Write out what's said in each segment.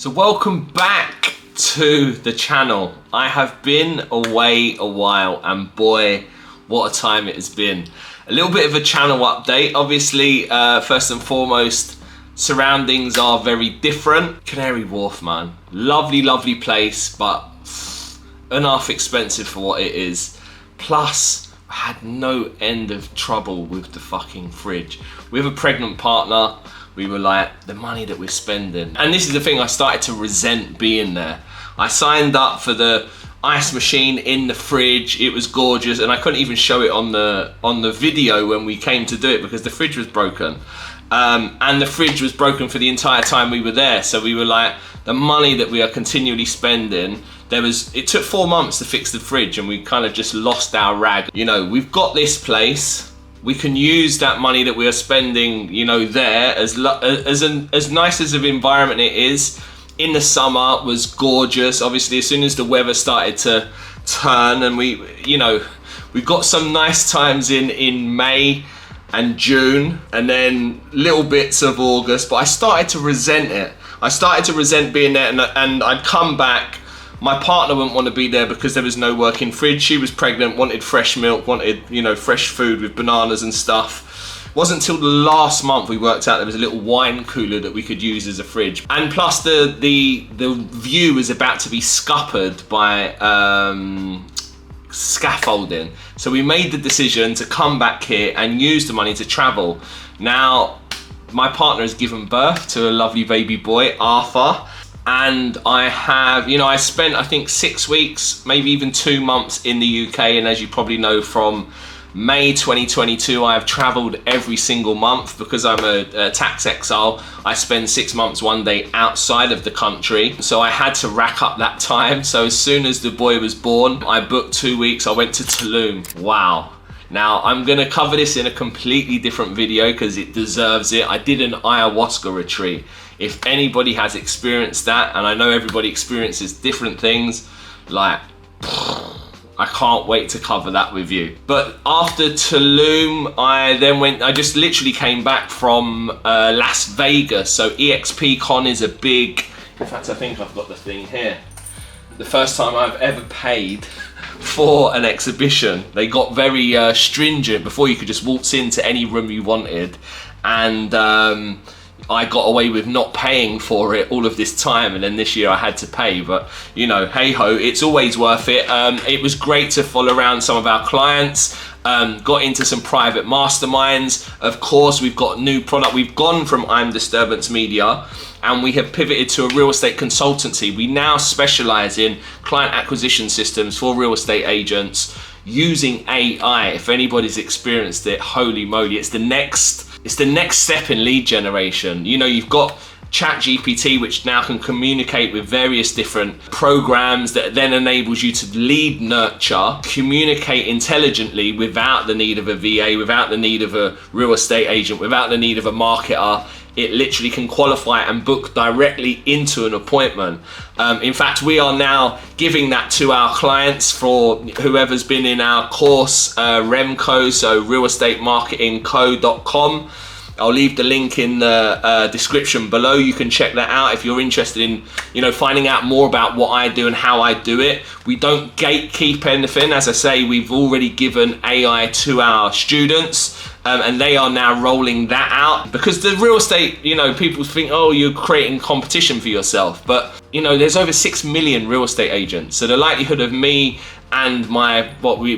So welcome back to the channel. I have been away a while and boy, what a time it has been. A little bit of a channel update. Obviously, first and foremost, surroundings are very different. Canary Wharf, man. Lovely, lovely place, but enough expensive for what it is. Plus, I had no end of trouble with the fucking fridge. We have a pregnant partner. We were like, the money that we're spending. And this is the thing, I started to resent being there. I signed up for the ice machine in the fridge. It was gorgeous, and I couldn't even show it on the video when we came to do it because the fridge was broken. And the fridge was broken for the entire time we were there. So we were like, the money that we are continually spending, it took 4 months to fix the fridge and we kind of just lost our rag. You know, we've got this place. We can use that money that we are spending, you know, there as nice as an environment it is. In the summer was gorgeous. Obviously, as soon as the weather started to turn, and we've got some nice times in May and June, and then little bits of August. But I started to resent it. I started to resent being there, and I'd come back. My partner wouldn't want to be there because there was no working fridge. She was pregnant, wanted fresh milk, wanted, you know, fresh food with bananas and stuff. It wasn't until the last month we worked out there was a little wine cooler that we could use as a fridge. And plus the view was about to be scuppered by scaffolding. So we made the decision to come back here and use the money to travel. Now, my partner has given birth to a lovely baby boy, Arthur. And I have, you know, I spent, I think, 6 weeks, maybe even 2 months in the UK. And as you probably know, from May 2022, I have traveled every single month because I'm a tax exile. I spend 6 months one day outside of the country. So I had to rack up that time. So as soon as the boy was born, I booked 2 weeks. I went to Tulum. Wow. Now, I'm gonna cover this in a completely different video because it deserves it. I did an ayahuasca retreat. If anybody has experienced that, and I know everybody experiences different things, like, I can't wait to cover that with you. But after Tulum, I just literally came back from Las Vegas. So EXPCon is a big, in fact, I think I've got the thing here. The first time I've ever paid for an exhibition. They got very stringent. Before, you could just waltz into any room you wanted, and I got away with not paying for it all of this time, and then this year I had to pay. But you know, hey ho, it's always worth it. It was great to follow around some of our clients. Got into some private masterminds. Of course, we've got new product. We've gone from I'm Disturbance Media and we have pivoted to a real estate consultancy. We now specialize in client acquisition systems for real estate agents using AI. If anybody's experienced it, holy moly, it's the next step in lead generation. You know, you've got ChatGPT, which now can communicate with various different programs that then enables you to lead nurture, communicate intelligently without the need of a VA, without the need of a real estate agent, without the need of a marketer. It literally can qualify and book directly into an appointment. In fact, we are now giving that to our clients for whoever's been in our course, REMCO, so realestatemarketingco.com. I'll leave the link in the description below. You can check that out if you're interested in, you know, finding out more about what I do and how I do it. We don't gatekeep anything. As I say, we've already given AI to our students. And they are now rolling that out because the real estate, you know, people think, oh, you're creating competition for yourself. But, you know, there's over 6 million real estate agents. So the likelihood of me and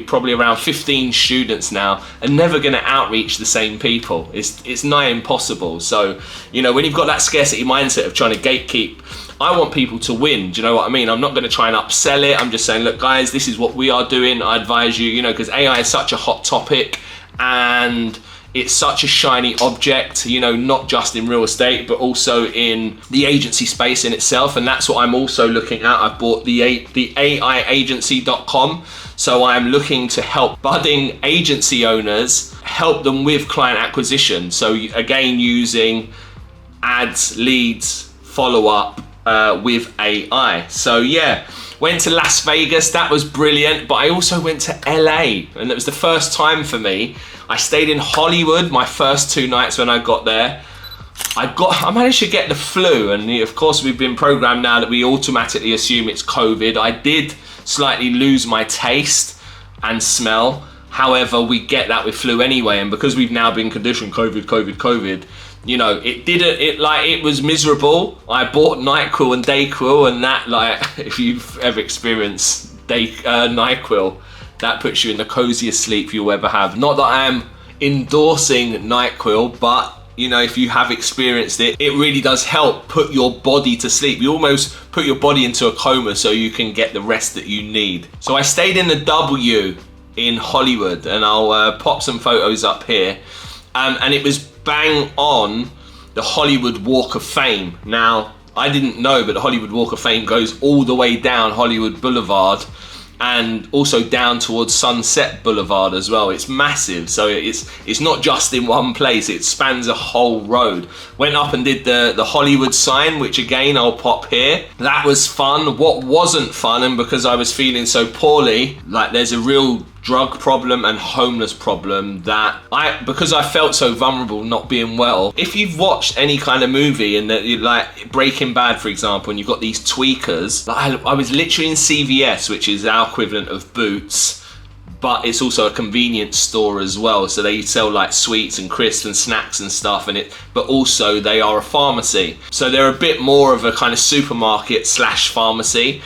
probably around 15 students now are never going to outreach the same people. It's nigh impossible. So, you know, when you've got that scarcity mindset of trying to gatekeep, I want people to win. Do you know what I mean? I'm not going to try and upsell it. I'm just saying, look, guys, this is what we are doing. I advise you, you know, because AI is such a hot topic. And it's such a shiny object, you know, not just in real estate, but also in the agency space in itself. And that's what I'm also looking at. I've bought the AIagency.com. So I'm looking to help budding agency owners, help them with client acquisition. So again, using ads, leads, follow up with AI. So yeah. Went to Las Vegas, that was brilliant, but I also went to LA, and it was the first time for me. I stayed in Hollywood my first 2 nights when I got there. I managed to get the flu, and of course we've been programmed now that we automatically assume it's COVID. I did slightly lose my taste and smell. However, we get that with flu anyway, and because we've now been conditioned COVID, you know, it was miserable. I bought NyQuil and Dayquil, and that, like, if you've ever experienced NyQuil, that puts you in the coziest sleep you'll ever have. Not that I am endorsing NyQuil, but you know, if you have experienced it, it really does help put your body to sleep. You almost put your body into a coma so you can get the rest that you need. So I stayed in the W in Hollywood, and I'll pop some photos up here. And it was bang on the Hollywood Walk of Fame. Now, I didn't know, but the Hollywood Walk of Fame goes all the way down Hollywood Boulevard and also down towards Sunset Boulevard as well. It's massive, so it's not just in one place, it spans a whole road. Went up and did the Hollywood sign, which again I'll pop here. That was fun. What wasn't fun, and because I was feeling so poorly, like, there's a real drug problem and homeless problem that because I felt so vulnerable not being well. If you've watched any kind of movie, and that, like Breaking Bad for example, and you've got these tweakers, like I was literally in CVS, which is our equivalent of Boots, but it's also a convenience store as well, so they sell like sweets and crisps and snacks and stuff, but also they are a pharmacy, so they're a bit more of a kind of supermarket slash pharmacy.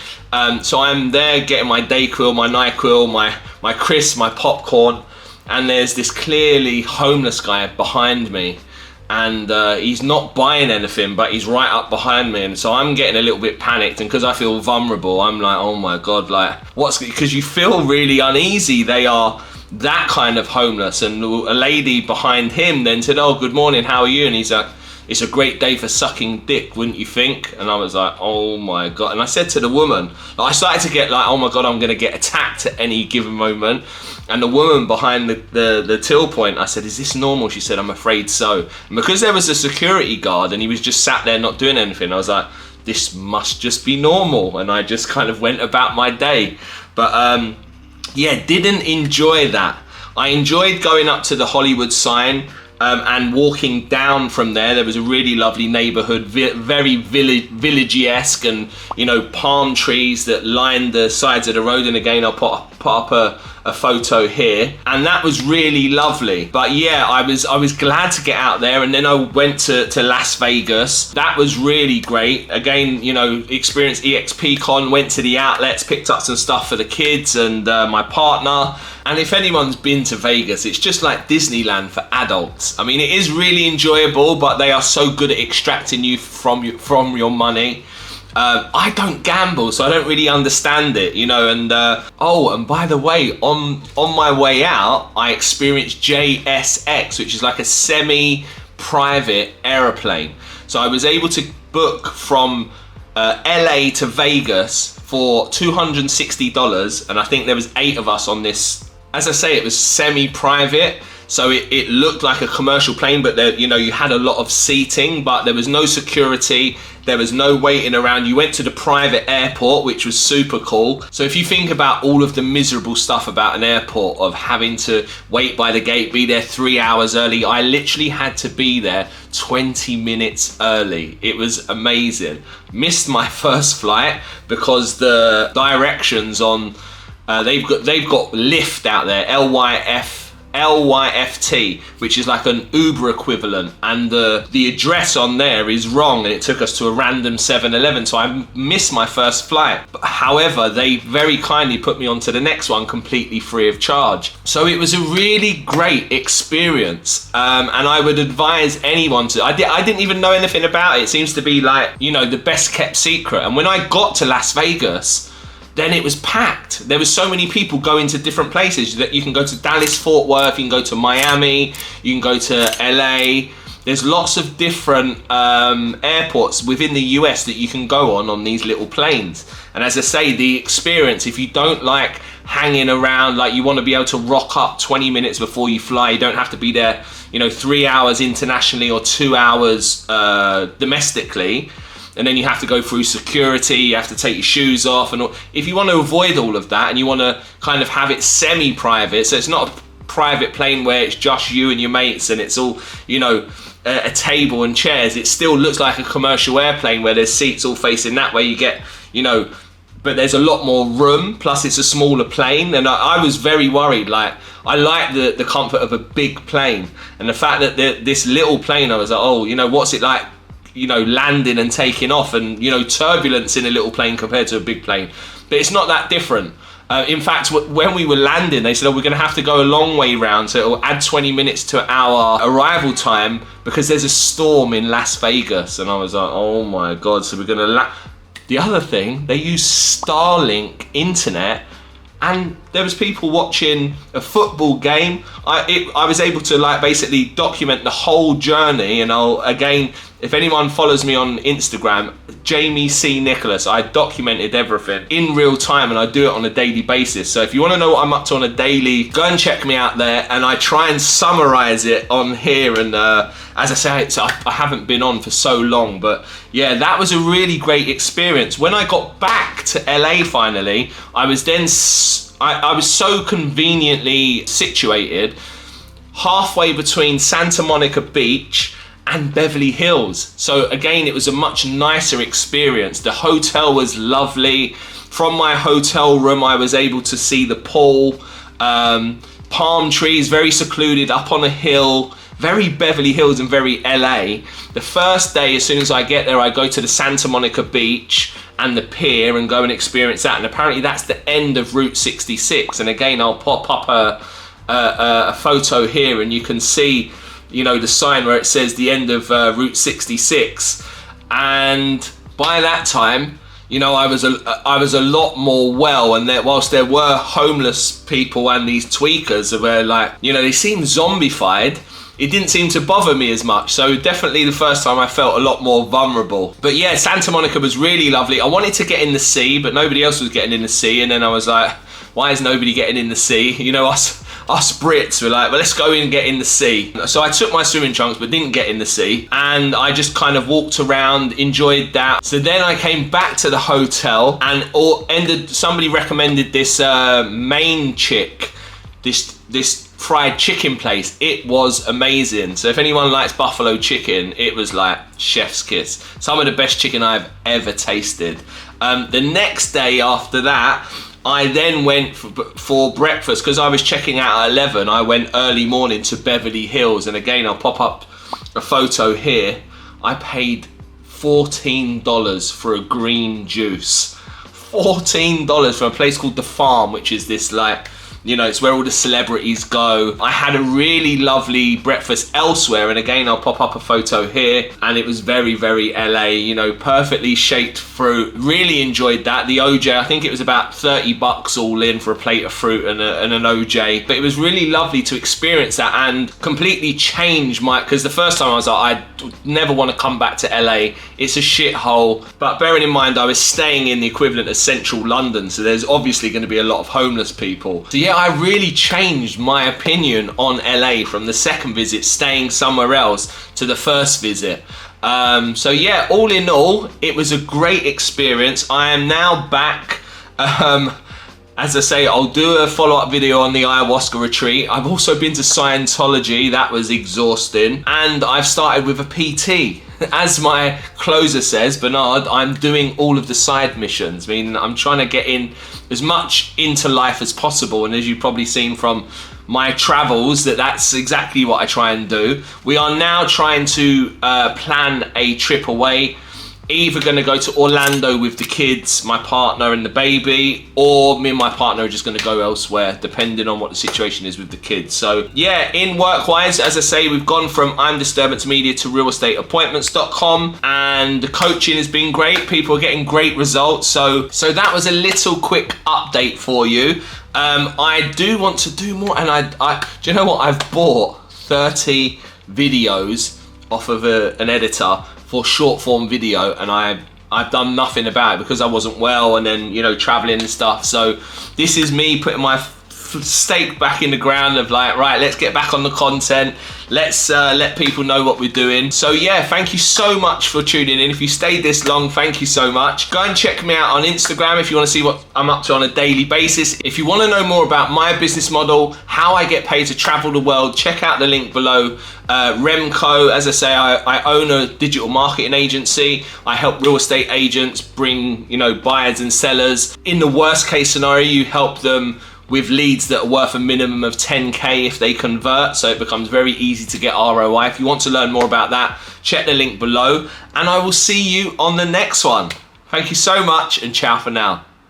So I'm there getting my Dayquil, my NyQuil, my crisps, my popcorn, and there's this clearly homeless guy behind me, and he's not buying anything, but he's right up behind me, and so I'm getting a little bit panicked, and because I feel vulnerable, I'm like, oh my god, like, because you feel really uneasy. They are that kind of homeless, and a lady behind him then said, oh, good morning, how are you? And he's like, it's a great day for sucking dick, wouldn't you think? And I was like, oh my god. And I said to the woman, I started to get like, oh my god, I'm gonna get attacked at any given moment. And the woman behind the till point, I said, is this normal? She said, I'm afraid so. And because there was a security guard and he was just sat there not doing anything, I was like, this must just be normal. And I just kind of went about my day. But yeah, didn't enjoy that. I enjoyed going up to the Hollywood sign, and walking down from there. There was a really lovely neighborhood, very villagey-esque, and you know, palm trees that lined the sides of the road. And again, I'll put up a photo here, and that was really lovely. But yeah, I was glad to get out there, and then I went to Las Vegas. That was really great. Again, you know, experienced EXPCon, went to the outlets, picked up some stuff for the kids and my partner. And if anyone's been to Vegas, it's just like Disneyland for adults. I mean, it is really enjoyable, but they are so good at extracting you from your money. I don't gamble, so I don't really understand it, you know. And oh, and by the way, on my way out, I experienced JSX, which is like a semi-private aeroplane. So I was able to book from LA to Vegas for $260, and I think there was 8 of us on this. As I say, it was semi-private, so it looked like a commercial plane, but there, you know, you had a lot of seating, but there was no security, there was no waiting around. You went to the private airport, which was super cool. So if you think about all of the miserable stuff about an airport, of having to wait by the gate, be there 3 hours early, I literally had to be there 20 minutes early. It was amazing. Missed my first flight because the directions on they've got Lyft out there, LYFT, which is like an Uber equivalent, and the address on there is wrong, and it took us to a random 7-Eleven, so I missed my first flight. However, they very kindly put me onto the next one completely free of charge. So it was a really great experience, and I would advise anyone to. I didn't even know anything about it. It seems to be like, you know, the best kept secret. And when I got to Las Vegas, then it was packed. There was so many people going to different places that you can go to Dallas, Fort Worth, you can go to Miami, you can go to LA. There's lots of different airports within the US that you can go on these little planes. And as I say, the experience, if you don't like hanging around, like you want to be able to rock up 20 minutes before you fly, you don't have to be there, you know, 3 hours internationally or 2 hours domestically. And then you have to go through security, you have to take your shoes off. And if you want to avoid all of that and you want to kind of have it semi-private, so it's not a private plane where it's just you and your mates and it's all, you know, a table and chairs, it still looks like a commercial airplane where there's seats all facing that way. You get, you know, but there's a lot more room, plus it's a smaller plane. And I was very worried. Like, I like the comfort of a big plane, and the fact that this little plane, I was like, oh, you know, what's it like, you know, landing and taking off, and, you know, turbulence in a little plane compared to a big plane. But it's not that different. In fact, when we were landing, they said, oh, we're going to have to go a long way round, so it'll add 20 minutes to our arrival time because there's a storm in Las Vegas. And I was like, oh my God, so we're going to The other thing, they use Starlink internet, and there was people watching a football game. I was able to, like, basically document the whole journey. And again, if anyone follows me on Instagram, Jamie C. Nicholas, I documented everything in real time, and I do it on a daily basis. So if you want to know what I'm up to on a daily, go and check me out there, and I try and summarize it on here. And as I say, I haven't been on for so long, but yeah, that was a really great experience. When I got back to LA finally, I was then I was so conveniently situated halfway between Santa Monica Beach and Beverly Hills. So again, it was a much nicer experience. The hotel was lovely. From my hotel room, I was able to see the pool, palm trees, very secluded up on a hill, very Beverly Hills and very LA. The first day, as soon as I get there, I go to the Santa Monica Beach and the pier and go and experience that. And apparently that's the end of Route 66. And again, I'll pop up a photo here, and you can see, you know, the sign where it says the end of Route 66. And by that time, you know, I was a lot more well, and whilst there were homeless people and these tweakers that were like, you know, they seemed zombified, it didn't seem to bother me as much. So definitely the first time I felt a lot more vulnerable. But yeah, Santa Monica was really lovely. I wanted to get in the sea, but nobody else was getting in the sea. And then I was like, why is nobody getting in the sea? You know, us Brits were like, well, let's go in and get in the sea. So I took my swimming trunks but didn't get in the sea, and I just kind of walked around, enjoyed that. So then I came back to the hotel, and somebody recommended this Main Chick, this fried chicken place. It was amazing. So if anyone likes buffalo chicken, it was like chef's kiss. Some of the best chicken I've ever tasted. The next day after that, I then went for breakfast, because I was checking out at 11. I went early morning to Beverly Hills, and again, I'll pop up a photo here. I paid $14 for a green juice. $14 from a place called The Farm, which is this, like, you know, it's where all the celebrities go. I had a really lovely breakfast elsewhere, and again, I'll pop up a photo here, and it was very, very LA, you know, perfectly shaped fruit. Really enjoyed that. The OJ, I think it was about $30 all in for a plate of fruit and an OJ. But it was really lovely to experience that and completely change because the first time I was like, I never want to come back to LA. It's a shithole. But bearing in mind, I was staying in the equivalent of central London, so there's obviously going to be a lot of homeless people. So yeah, I really changed my opinion on LA from the second visit, staying somewhere else, to the first visit. So yeah, all in all, it was a great experience. I am now back. As I say, I'll do a follow-up video on the ayahuasca retreat. I've also been to Scientology. That was exhausting. And I've started with a PT. As my closer says, Bernard, I'm doing all of the side missions. I mean, I'm trying to get in as much into life as possible. And as you've probably seen from my travels, that's exactly what I try and do. We are now trying to plan a trip away. Either going to go to Orlando with the kids, my partner and the baby, or me and my partner are just going to go elsewhere, depending on what the situation is with the kids. So yeah, in work-wise, as I say, we've gone from I'm Disturbance Media to realestateappointments.com, and the coaching has been great. People are getting great results. So that was a little quick update for you. I do want to do more, and do you know what? I've bought 30 videos off of an editor for short form video, and I've done nothing about it because I wasn't well, and then, you know, traveling and stuff. So this is me putting my stake back in the ground of like, right, let's get back on the content. Let's let people know what we're doing. So yeah, thank you so much for tuning in. If you stayed this long, thank you so much. Go and check me out on Instagram if you want to see what I'm up to on a daily basis. If you want to know more about my business model, how I get paid to travel the world, check out the link below. Remco, as I say, I own a digital marketing agency. I help real estate agents bring, you know, buyers and sellers. In the worst case scenario, you help them with leads that are worth a minimum of 10K if they convert, so it becomes very easy to get ROI. If you want to learn more about that, check the link below, and I will see you on the next one. Thank you so much, and ciao for now.